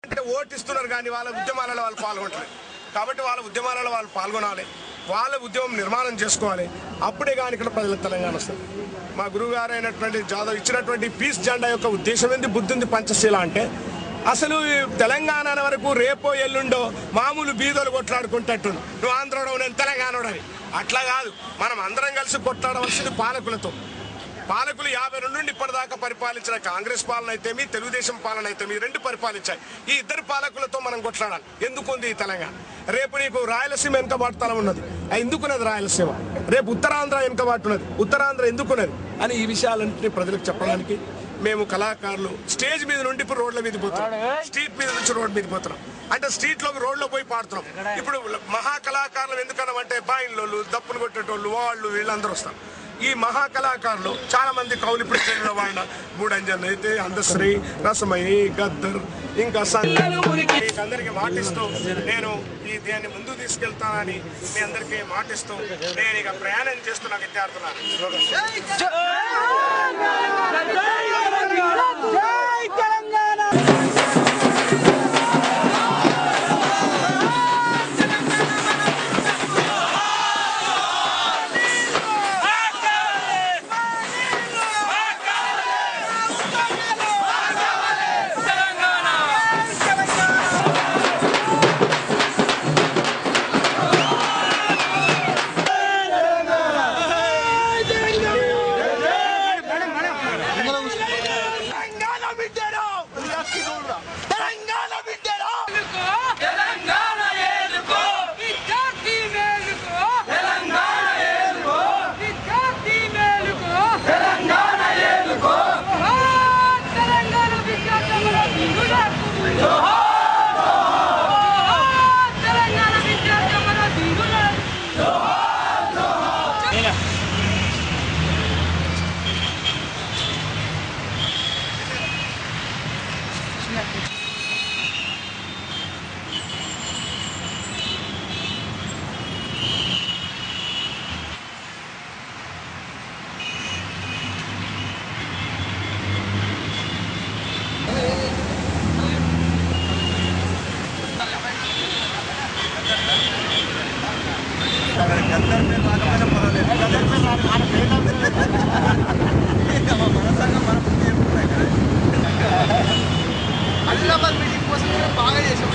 అంటే ఓటిస్తున్నారు కానీ వాళ్ళ ఉద్యమాలలో వాళ్ళు పాల్గొంటారు. కాబట్టి వాళ్ళ ఉద్యమాలలో వాళ్ళు పాల్గొనాలి, వాళ్ళ ఉద్యమం నిర్మాణం చేసుకోవాలి. అప్పుడే కానీ ఇక్కడ ప్రజలకు తెలంగాణ వస్తుంది. మా గురువు గారు అయినటువంటి జాదవ్ ఇచ్చినటువంటి పీస్ జెండా యొక్క ఉద్దేశం ఏంది? బుద్ధుంది పంచశీల అంటే అసలు తెలంగాణ వరకు రేపో ఎల్లుండో మామూలు బీదోలు కొట్లాడుకుంటట్టు నువ్వు ఆంధ్రోడవు నేను తెలంగాణోడని అట్లా కాదు. మనం అందరం కలిసి కొట్లాడవలసింది పాలకులతో. పాలకులు 52 నుండి ఇప్పటిదాకా పరిపాలించిన కాంగ్రెస్ పాలన అయితేమి, తెలుగుదేశం పాలన అయితేమి, ఈ రెండు పరిపాలించాయి. ఈ ఇద్దరు పాలకులతో మనం కొట్లాడాలి. ఎందుకుంది ఈ తెలంగాణ? రేపు నీకు రాయలసీమ వెనుకబాటుతనం ఉన్నది, ఎందుకున్నది రాయలసీమ? రేపు ఉత్తరాంధ్ర వెనుకబాటున్నది, ఉత్తరాంధ్ర ఎందుకున్నది అని ఈ విషయాలన్నింటినీ ప్రజలకు చెప్పడానికి మేము కళాకారులు స్టేజ్ మీద నుండి ఇప్పుడు రోడ్ల మీద పోతున్నాం, స్ట్రీట్ మీద నుంచి రోడ్ మీద పోతున్నాం. అంటే స్ట్రీట్ లోకి రోడ్లో పోయి పాడుతున్నాం. ఇప్పుడు మహా కళాకారులు ఎందుకన్నామంటే బాయిన్లోళ్ళు, దప్పులు కొట్టేటోళ్ళు, వాళ్ళు వీళ్ళందరూ వస్తారు. ఈ మహాకళాకారులు చాలా మంది కౌలు ఇప్పుడు స్టేజ్లో వాడిన గూడంజన్ అయితే, అందశ్రీ, రసమయి, గద్దర్, ఇంకా అందరికి మాటిస్తూ నేను ఈ దాన్ని ముందుకు తీసుకెళ్తానని మీ అందరికీ మాటిస్తూ నేను ఇక ప్రయాణం చేస్తున్నా విద్యార్థులను. హైదరాబాద్ మీటింగ్ కోసం బాగా చేసాం.